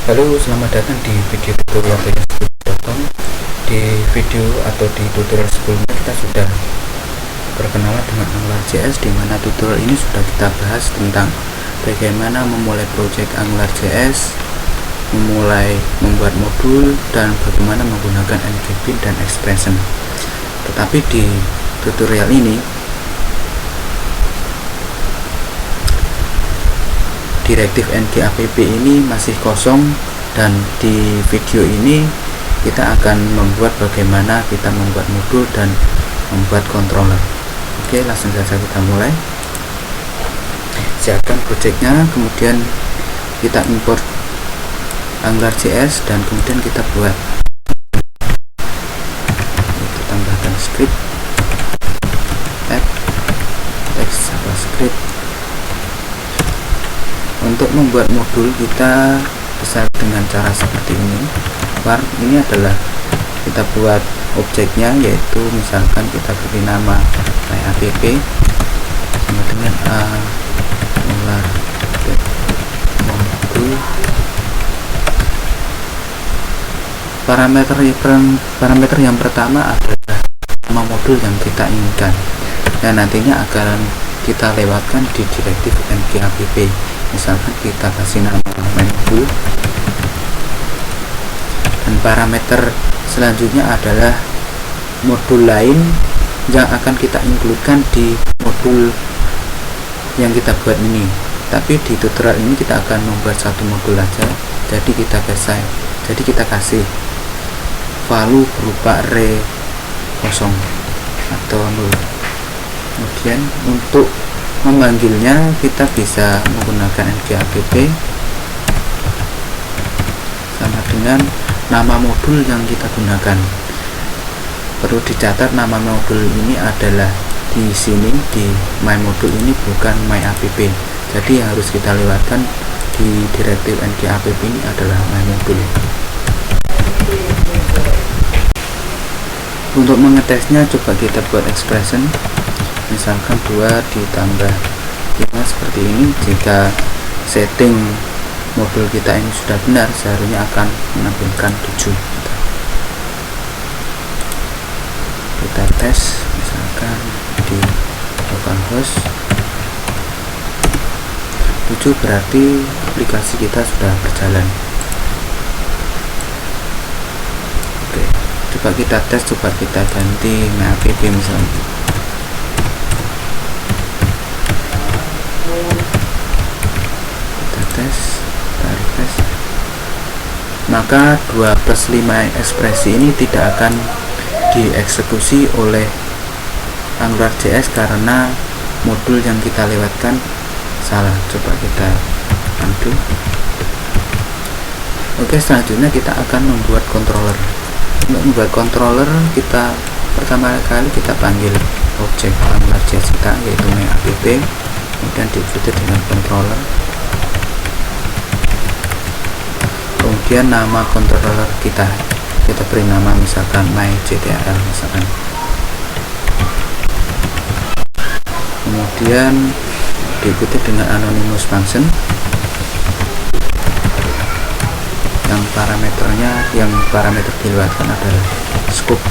Halo, selamat datang di video tutorial teknik.com. Di video atau di tutorial sebelumnya kita sudah berkenalan dengan AngularJS, di mana tutorial ini sudah kita bahas tentang bagaimana memulai project AngularJS, memulai membuat modul, dan bagaimana menggunakan NGBin dan expression. Tetapi di tutorial ini direktif NGAPP ini masih kosong, dan di video ini kita akan membuat bagaimana kita membuat modul dan membuat controller. Oke, langsung saja kita mulai. Siapkan projectnya, kemudian kita import AngularJS dan kemudian kita buat. Kita tambahkan script add text JavaScript. Untuk membuat modul kita bisa dengan cara seperti ini. Ini adalah kita buat objeknya, yaitu misalkan kita beri nama app sama dengan Angular modul. Parameter yang pertama adalah nama modul yang kita inginkan, dan nantinya akan kita lewatkan di direktif NGAPP. Misalkan kita kasih nama main modul, dan parameter selanjutnya adalah modul lain yang akan kita includekan di modul yang kita buat ini. Tapi di tutorial ini kita akan membuat satu modul aja, jadi kita kasih value berupa array kosong atau 0. Kemudian untuk memanggilnya kita bisa menggunakan NGAPP sama dengan nama modul yang kita gunakan. Perlu dicatat, nama modul ini adalah di sini, di my modul ini, bukan my app. Jadi yang harus kita lewatkan di direktif NGAPP ini adalah my modul. Untuk mengetesnya, coba kita buat expression. Misalkan 2 ditambah 5 seperti ini. Jika setting modul kita ini sudah benar, seharusnya akan menampilkan 7. Kita tes misalkan di localhost 7, berarti aplikasi kita sudah berjalan. Oke, coba kita tes, coba kita ganti app misalnya. Maka 2 plus 5 ekspresi ini tidak akan dieksekusi oleh AngularJS karena modul yang kita lewatkan salah. Coba kita undo. Oke, selanjutnya kita akan membuat controller. Untuk membuat controller, kita pertama kali kita panggil objek AngularJS kita, yaitu my.app, kemudian diikuti dengan controller. Kemudian nama controller kita beri nama misalkan myJTRL misalkan. Kemudian diikuti dengan anonymous function yang parameter dilewatkan adalah scope.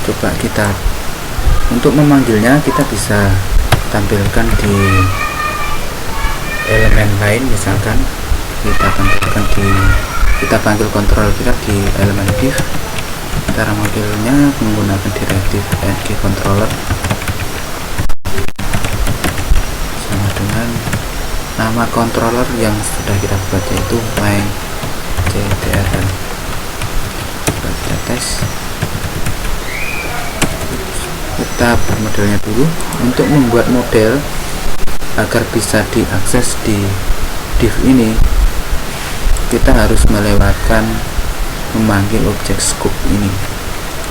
Coba kita untuk memanggilnya, kita bisa tampilkan di elemen lain. Misalkan kita panggil controller kita di elemen div. Cara memanggilnya menggunakan direktif ngController sama dengan nama controller yang sudah kita buat, yaitu myJTRL. Coba kita tes. Kita bermodelnya dulu. Untuk membuat model agar bisa diakses di div ini, kita harus melewatkan memanggil objek scope ini,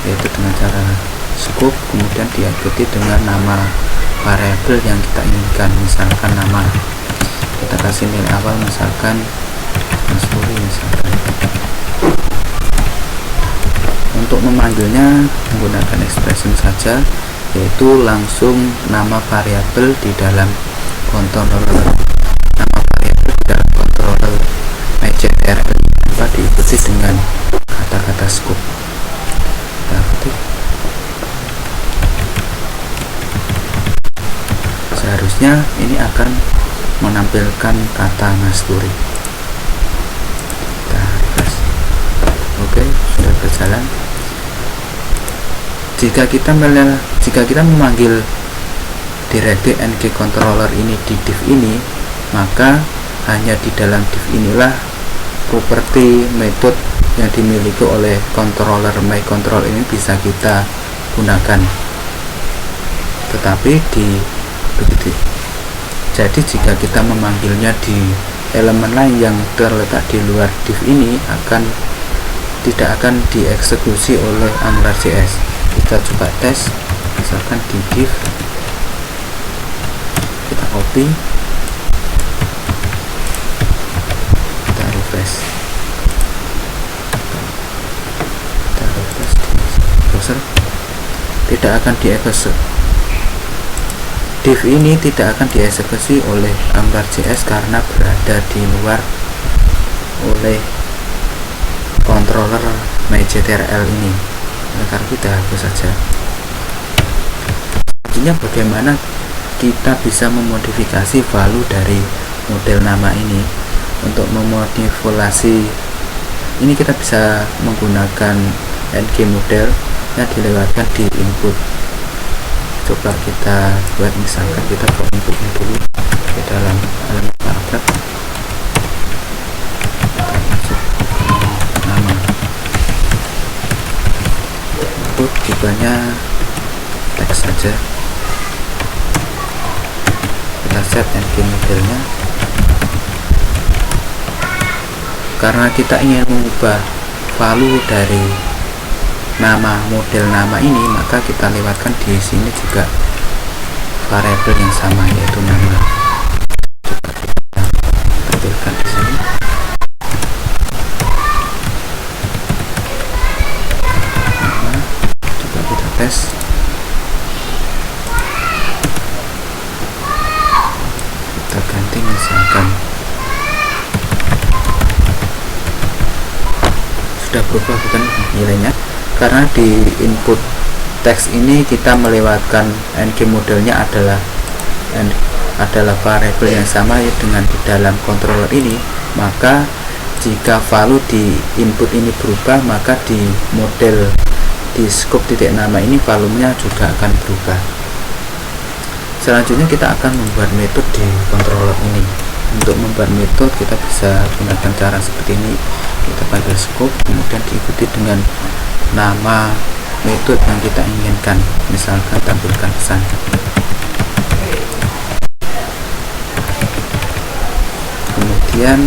yaitu dengan cara scope, kemudian diikuti dengan nama variabel yang kita inginkan. Misalkan nama kita kasih nilai awal misalkan Mas Puri misalkan. untuk memanggilnya menggunakan expression saja, yaitu langsung nama variabel di dalam controller, nama variabel di dalam controller MyJTRL tanpa diikuti dengan kata-kata scope. Kita ketik. Seharusnya ini akan menampilkan kata Ngasturi. Kita refresh. Oke, sudah berjalan. Jika kita memanggil directive ng controller ini di div ini, maka hanya di dalam div inilah properti metode yang dimiliki oleh controller myControl ini bisa kita gunakan. Tetapi jadi jika kita memanggilnya di elemen lain yang terletak di luar div ini, tidak akan dieksekusi oleh AngularJS. Kita coba tes, misalkan di div, kita copy, kita refresh di browser, tidak akan dieksekusi. Div ini tidak akan dieksekusi oleh AngularJS karena berada di luar oleh controller MyJTRL ini. Karena kita hapus saja. Selanjutnya bagaimana kita bisa memodifikasi value dari model nama ini. Untuk memodifikasi ini kita bisa menggunakan ng model yang dilewatkan di input. Coba kita buat, misalkan kita buat inputnya dulu ke dalam elemen paragraf, kita masuk nama input, tipenya teks saja, kita set ng modelnya. Karena kita ingin mengubah value dari nama model nama ini, maka kita lewatkan di sini juga variabel yang sama, yaitu nama. Coba kita tampilkan di sini. Nama, coba kita tes. Kita ganti misalkan sudah berubah bukan nilainya, karena di input teks ini kita melewatkan ng modelnya adalah variabel yang sama dengan di dalam controller ini. Maka jika value di input ini berubah, maka di model di scope titik nama ini value-nya juga akan berubah. Selanjutnya kita akan membuat metode di controller ini. Untuk membuat metode kita bisa gunakan cara seperti ini. Kita panggil scope, kemudian diikuti dengan nama metode yang kita inginkan, misalkan tampilkan pesan. Kemudian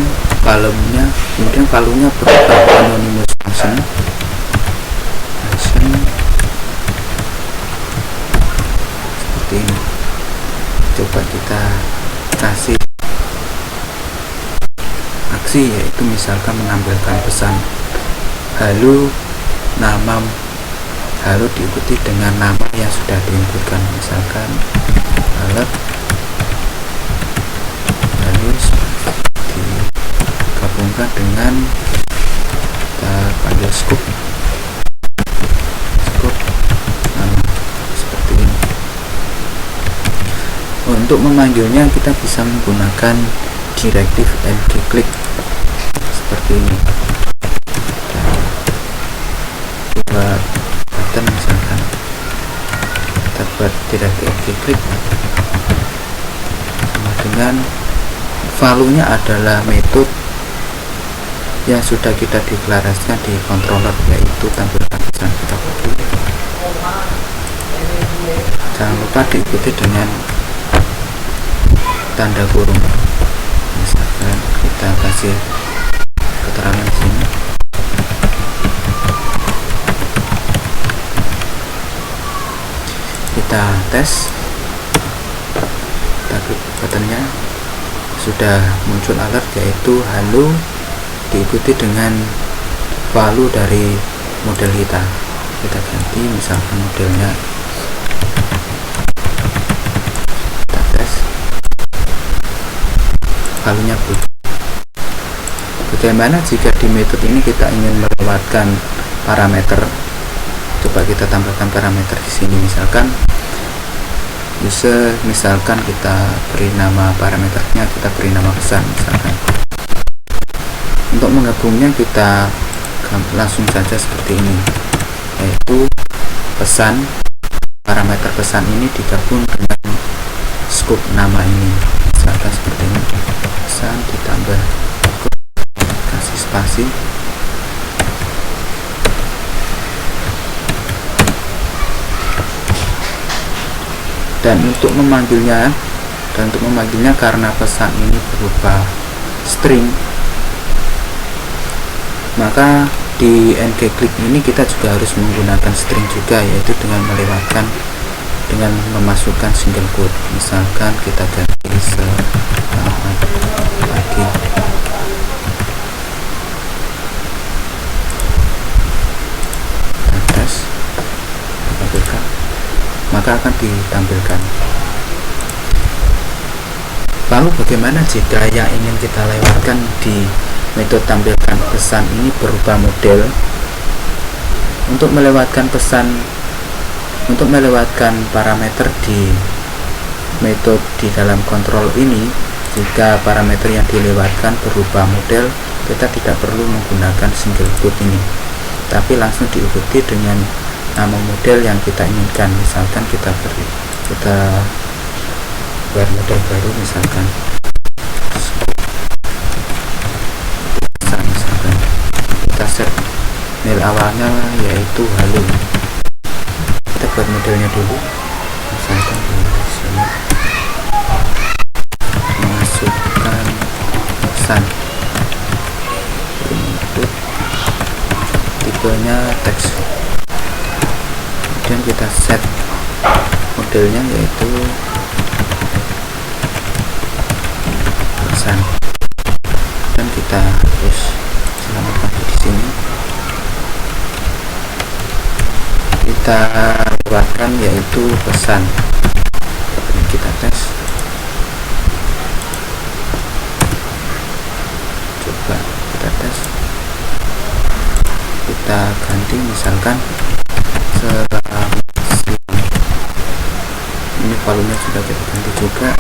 value-nya berupa anonymous function seperti ini. Coba kita kasih aksi, yaitu misalkan menampilkan pesan halo, nama halo diikuti dengan nama yang sudah diinputkan, misalkan alert halo, digabungkan dengan kita panggil scope nama seperti ini. Untuk memanggilnya kita bisa menggunakan directive ng-click seperti ini. Buat button misalkan, kita buat directive ng-click sama dengan value-nya adalah metode yang sudah kita deklarasikan di controller, yaitu tampilkan pesan. Kita copy, jangan lupa diikuti dengan tanda kurung. Misalkan kita kasih keterangan di sini. Kita tes, kita klik buttonnya, sudah muncul alert yaitu halo diikuti dengan value dari model kita. kita ganti misalkan modelnya, kita tes valuenya berubah. Bagaimana jika di metode ini kita ingin melewatkan parameter? Coba kita tambahkan parameter di sini, misalkan user, misalkan kita beri nama parameternya, kita beri nama pesan misalkan. Untuk menggabungnya kita langsung saja seperti ini, yaitu pesan, parameter pesan ini digabung dengan scope nama ini, misalkan seperti ini, pesan ditambah kasih spasi, dan untuk memanggilnya karena pesan ini berupa string, maka di ngClick ini kita juga harus menggunakan string juga, yaitu dengan memasukkan single quote. Misalkan kita ganti selamat pagi, kita tes, tampilkan, maka akan ditampilkan. Lalu bagaimana jika yang ingin kita lewatkan di metode tampilkan pesan ini berupa model? Untuk melewatkan parameter di metode di dalam kontrol ini, jika parameter yang dilewatkan berupa model, kita tidak perlu menggunakan single quote ini, tapi langsung diikuti dengan nama model yang kita inginkan. Misalkan kita buat model baru, misalkan kita set nil awalnya yaitu halo. Kita buat modelnya dulu, misalkan di sini masukkan pesan, input tipenya teks, kemudian kita set modelnya yaitu pesan, dan kita harus selamatkan di sini. Kita lewatkan yaitu pesan, kita tes, coba kita tes, kita ganti misalkan selamat siang. Ini volumenya sudah kita ganti juga,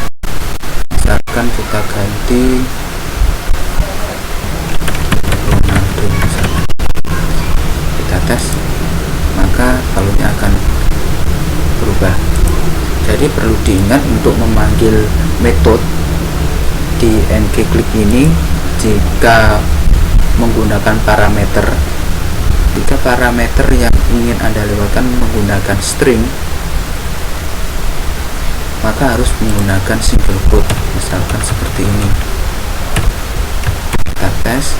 misalkan kita ganti Ronaldo misalkan. Kita tes, maka volumenya akan berubah. Jadi perlu diingat untuk memanggil metode di ngClick ini, jika menggunakan parameter, jika parameter yang ingin Anda lewatkan menggunakan string, maka harus menggunakan single quote, misalkan seperti ini. Kita tes,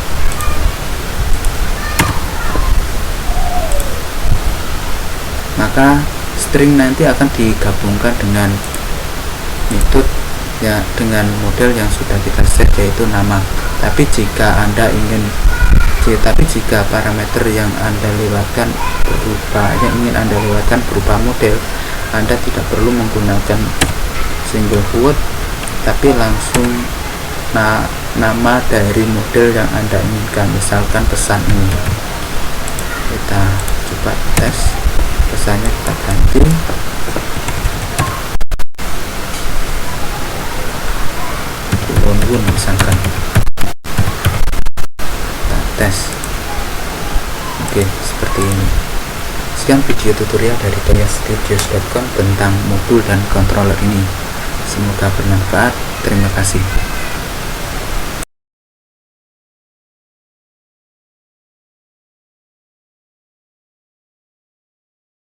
maka string nanti akan digabungkan dengan metode ya, dengan model yang sudah kita set yaitu nama. Tapi jika parameter yang Anda lewatkan ingin Anda lewatkan berupa model, Anda tidak perlu menggunakan single quote, tapi langsung nama dari model yang Anda inginkan, misalkan pesan ini. Kita coba tes, pesannya kita ganti, misalkan kita tes. Oke, seperti ini. Sekian video tutorial dari toyastudios.com tentang modul dan controller ini. Semoga bermanfaat. Terima kasih.